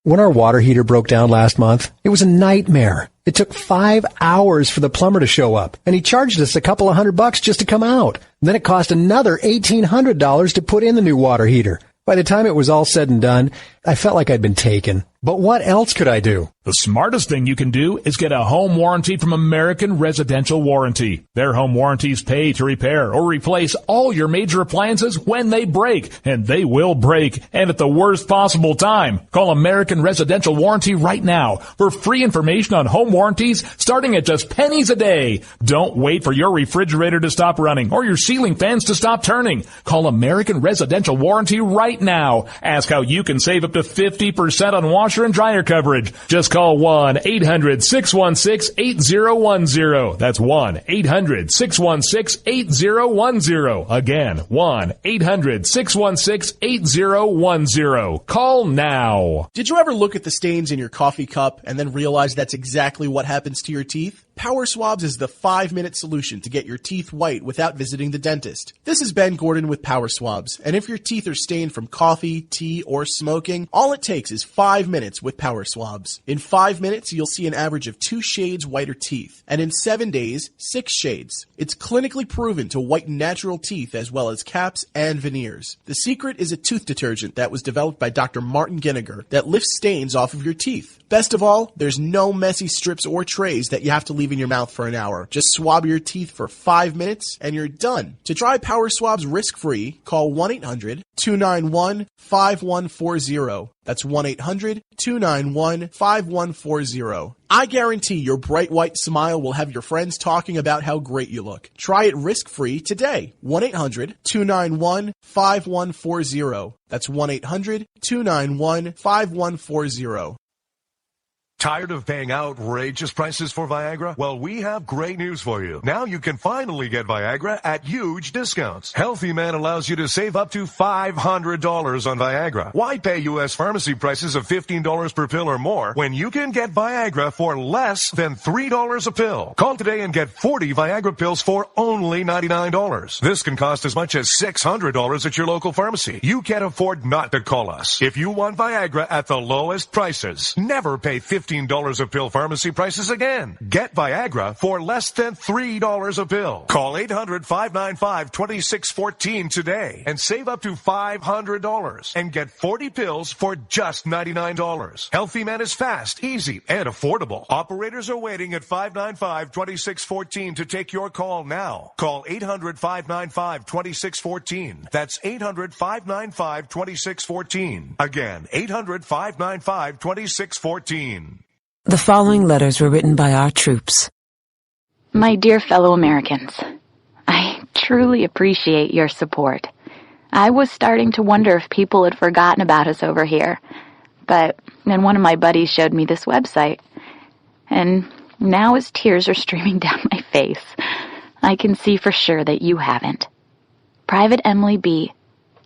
When our water heater broke down last month, it was a nightmare. It took 5 hours for the plumber to show up, and he charged us a couple of $100 just to come out. And then it cost another $1,800 to put in the new water heater. By the time it was all said and done, I felt like I'd been taken. But what else could I do? The smartest thing you can do is get a home warranty from American Residential Warranty. Their home warranties pay to repair or replace all your major appliances when they break, and they will break, and at the worst possible time. Call American Residential Warranty right now for free information on home warranties starting at just pennies a day. Don't wait for your refrigerator to stop running or your ceiling fans to stop turning. Call American Residential Warranty right now. Ask how you can save up to 50% on washer and dryer coverage. Just call 1-800-616-8010. That's 1-800-616-8010. Again, 1-800-616-8010. Call now. Did you ever look at the stains in your coffee cup and then realize that's exactly what happens to your teeth? Power Swabs is the 5-minute solution to get your teeth white without visiting the dentist. This is Ben Gordon with Power Swabs, and if your teeth are stained from coffee, tea, or smoking, all it takes is 5 minutes with Power Swabs. In 5 minutes, you'll see an average of 2 shades whiter teeth, and in 7 days, 6 shades. It's clinically proven to whiten natural teeth as well as caps and veneers. The secret is a tooth detergent that was developed by Dr. Martin Ginniger that lifts stains off of your teeth. Best of all, there's no messy strips or trays that you have to leave in your mouth for an hour. Just swab your teeth for 5 minutes and you're done. To try Power Swabs risk-free, call 1-800-291-5140. That's 1-800-291-5140. I guarantee your bright white smile will have your friends talking about how great you look. Try it risk-free today. 1-800-291-5140. That's 1-800-291-5140. Tired of paying outrageous prices for Viagra? Well, we have great news for you. Now you can finally get Viagra at huge discounts. Healthy Man allows you to save up to $500 on Viagra. Why pay U.S. pharmacy prices of $15 per pill or more when you can get Viagra for less than $3 a pill? Call today and get 40 Viagra pills for only $99. This can cost as much as $600 at your local pharmacy. You can't afford not to call us. If you want Viagra at the lowest prices, never pay $15 a pill pharmacy prices again. Get Viagra for less than $3 a pill. Call 800-595-2614 today and save up to $500 and get 40 pills for just $99. Healthy Man is fast, easy, and affordable. Operators are waiting at 595-2614 to take your call now. Call 800-595-2614. That's 800-595-2614. Again, 800-595-2614. The following letters were written by our troops. My dear fellow Americans, I truly appreciate your support. I was starting to wonder if people had forgotten about us over here, but then one of my buddies showed me this website, and now as tears are streaming down my face, I can see for sure that you haven't. Private Emily B.,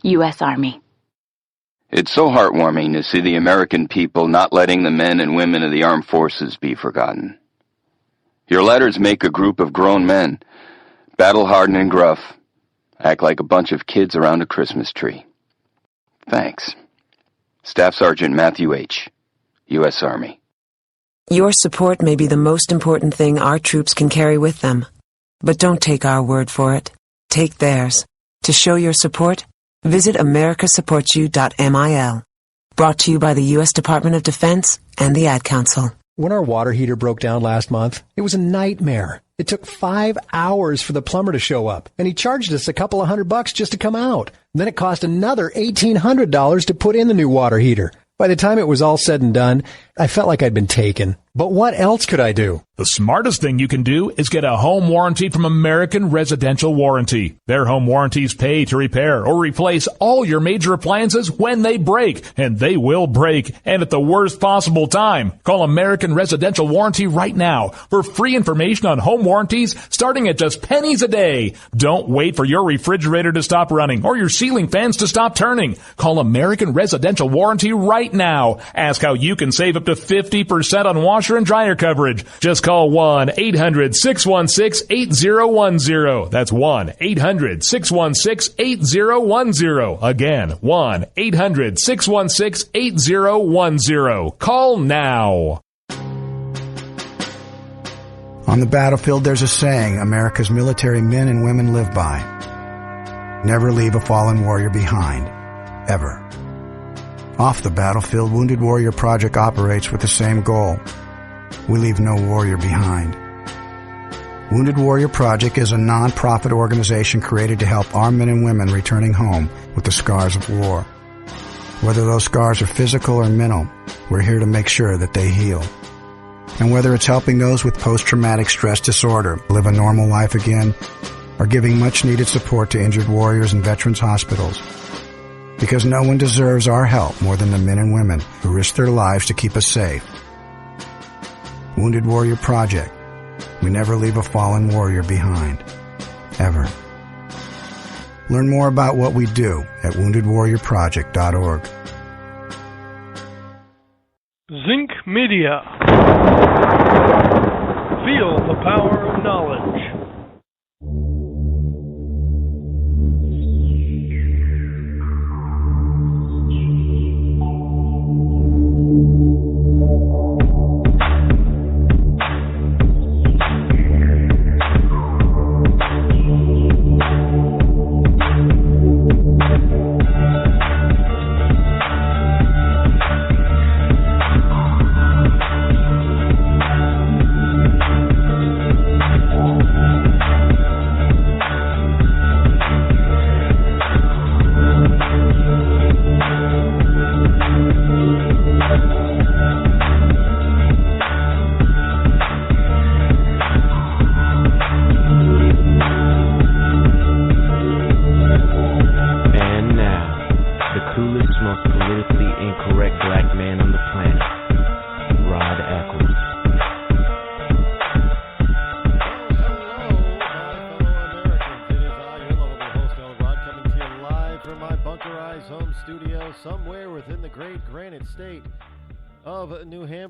U.S. Army. It's so heartwarming to see the American people not letting the men and women of the armed forces be forgotten. Your letters make a group of grown men, battle-hardened and gruff, act like a bunch of kids around a Christmas tree. Thanks. Staff Sergeant Matthew H., U.S. Army. Your support may be the most important thing our troops can carry with them. But don't take our word for it. Take theirs. To show your support, visit americasupportsyou.mil. Brought to you by the U.S. Department of Defense and the Ad Council. When our water heater broke down last month, it was a nightmare. It took 5 hours for the plumber to show up, and he charged us a couple of $100 just to come out. And then it cost another $1,800 to put in the new water heater. By the time it was all said and done, I felt like I'd been taken. But what else could I do? The smartest thing you can do is get a home warranty from American Residential Warranty. Their home warranties pay to repair or replace all your major appliances when they break, and they will break, and at the worst possible time. Call American Residential Warranty right now for free information on home warranties starting at just pennies a day. Don't wait for your refrigerator to stop running or your ceiling fans to stop turning. Call American Residential Warranty right now. Ask how you can save up to 50% on washer washer and dryer coverage. Just call 1-800-616-8010. That's 1-800-616-8010. Again, 1-800-616-8010. Call now. On the battlefield, there's a saying America's military men and women live by. Never leave a fallen warrior behind. Ever. Off the battlefield, Wounded Warrior Project operates with the same goal. We leave no warrior behind. Wounded Warrior Project is a non-profit organization created to help our men and women returning home with the scars of war. Whether those scars are physical or mental, we're here to make sure that they heal. And whether it's helping those with post-traumatic stress disorder live a normal life again, or giving much-needed support to injured warriors in veterans' hospitals. Because no one deserves our help more than the men and women who risk their lives to keep us safe. Wounded Warrior Project. We never leave a fallen warrior behind. Ever. Learn more about what we do at woundedwarriorproject.org. Zinc Media. Feel the power of knowledge.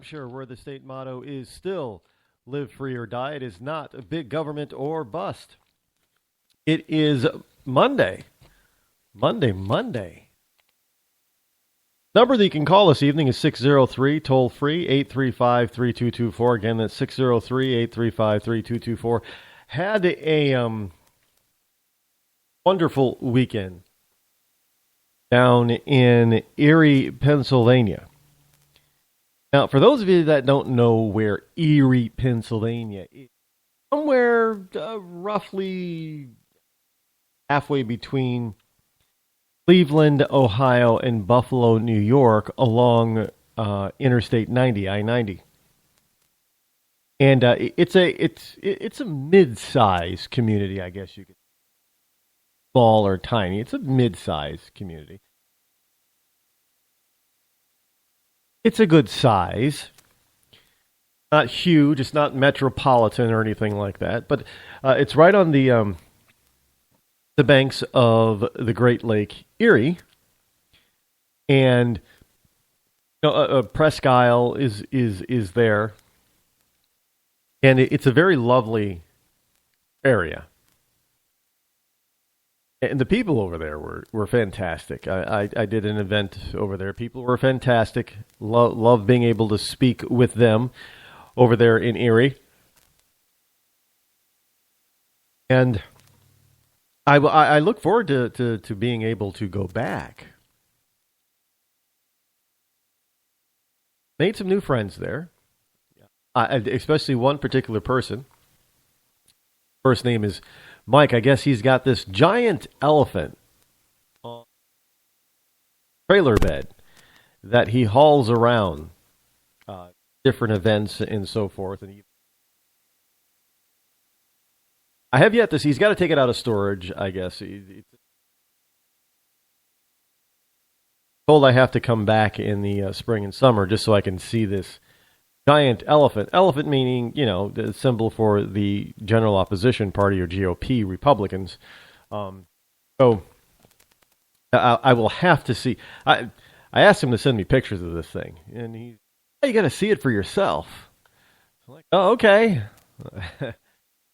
Where the state motto is still live free or die. It is not big government or bust. It is Monday. Number that you can call this evening is 603 toll free 835-3224. Again, that's 603-835-3224. Had a wonderful weekend down in Erie, Pennsylvania. Now, for those of you that don't know where Erie, Pennsylvania is, somewhere roughly halfway between Cleveland, Ohio, and Buffalo, New York, along Interstate 90, I-90. And it's a mid-size community, I guess you could say. Small or tiny. It's a mid-size community. It's a good size. Not huge. It's not metropolitan or anything like that. But it's right on the banks of the Great Lake Erie. And Presque Isle is there. And it's a very lovely area. And the people over there were fantastic. I did an event over there. People were fantastic. Love being able to speak with them over there in Erie. And I look forward to being able to go back. Made some new friends there. Especially one particular person. First name is Mike. I guess he's got this giant elephant on a trailer bed that he hauls around different events and so forth. And I have yet to see. He's got to take it out of storage, I guess. Told I have to come back in the spring and summer just so I can see this giant elephant. Elephant meaning, the symbol for the General Opposition Party or GOP Republicans. So I will have to see. I asked him to send me pictures of this thing, and you got to see it for yourself. I'm like, oh, okay.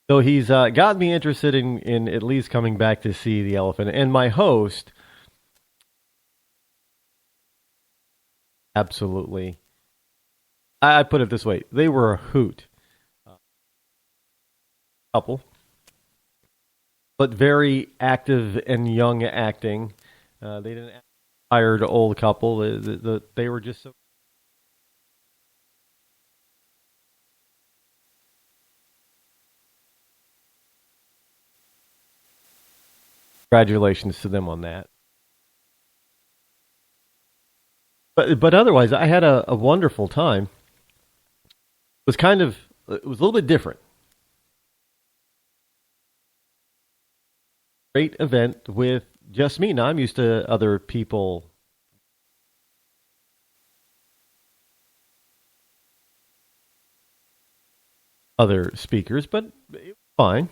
So he's got me interested in at least coming back to see the elephant. And my host, absolutely, I put it this way, they were a hoot. Couple, but very active and young acting. They didn't act like a tired old couple. They were just so. Congratulations to them on that. But otherwise, I had a wonderful time. It was a little bit different. Great event with just me. Now I'm used to other people. Other speakers, but it was fine.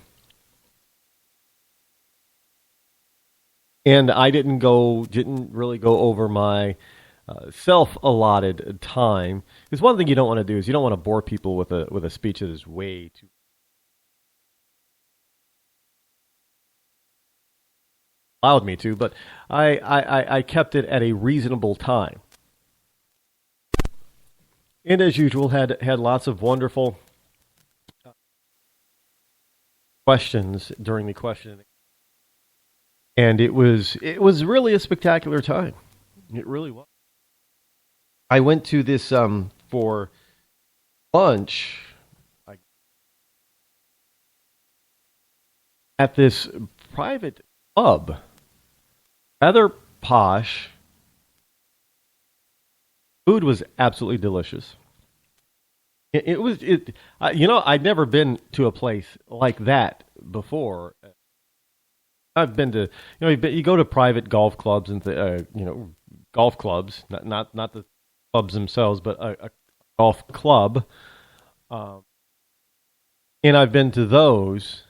And I didn't really go over my self-allotted time. Because one thing you don't want to do is you don't want to bore people with a speech that is way too. Allowed me to, but I kept it at a reasonable time. And as usual, had lots of wonderful questions during the questioning. And it was really a spectacular time. It really was. I went to this for lunch at this private pub, rather posh. Food was absolutely delicious. I'd never been to a place like that before. I've been to, you go to private golf clubs and golf clubs, not the clubs themselves, but a golf club, and I've been to those.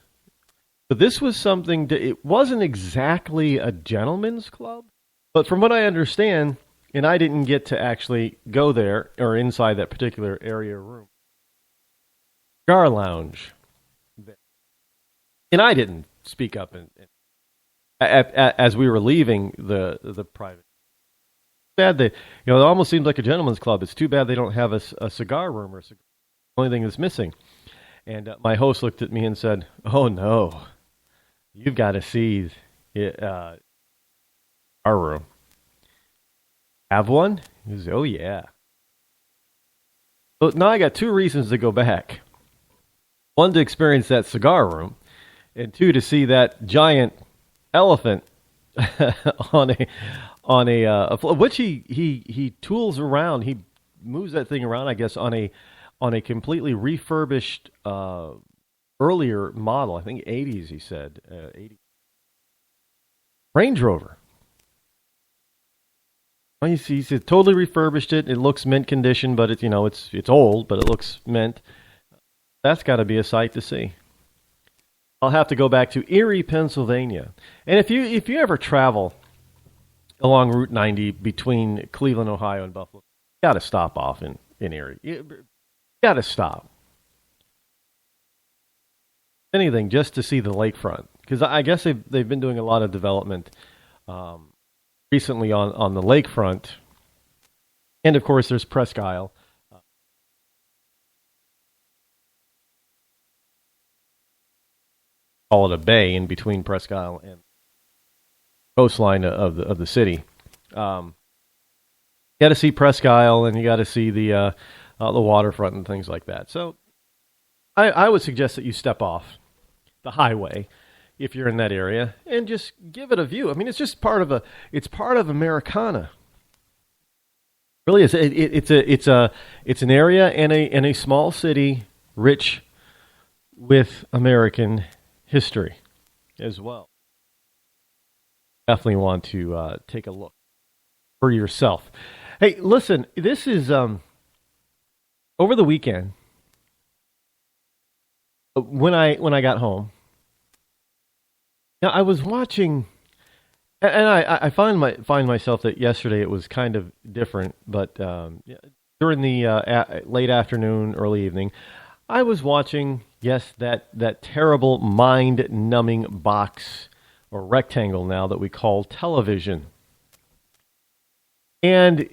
But this was something it wasn't exactly a gentleman's club, but from what I understand, and I didn't get to actually go there or inside that particular area room, cigar lounge, and I didn't speak up as we were leaving the private. Bad it almost seems like a gentleman's club. It's too bad they don't have a cigar room or the only thing that's missing. And my host looked at me and said, "Oh no, you've got to see our room. Have one?" He said, "Oh yeah." So now I got two reasons to go back. One, to experience that cigar room, and two, to see that giant elephant on a which he tools around. He moves that thing around, I guess, on a completely refurbished earlier model. I think 80s. He said 80 Range Rover. Well, he said totally refurbished it. It looks mint condition, but it's old, but it looks mint. That's got to be a sight to see. I'll have to go back to Erie, Pennsylvania. And if you ever travel along Route 90 between Cleveland, Ohio, and Buffalo, you got to stop off in Erie. You got to stop. Anything just to see the lakefront, because I guess they've been doing a lot of development recently on the lakefront, and of course there's Presque Isle. Call it a bay in between Presque Isle and coastline of the city. You got to see Presque Isle, and you got to see the waterfront and things like that. So I would suggest that you step off the highway if you're in that area and just give it a view. I mean, it's just part of Americana. It really is. It's an area and a small city rich with American history as well. Definitely want to take a look for yourself. Hey, listen, this is over the weekend when I got home. Now I was watching, and I find myself that yesterday it was kind of different, but during the late afternoon, early evening, I was watching, yes, that terrible mind-numbing box or rectangle now that we call television. And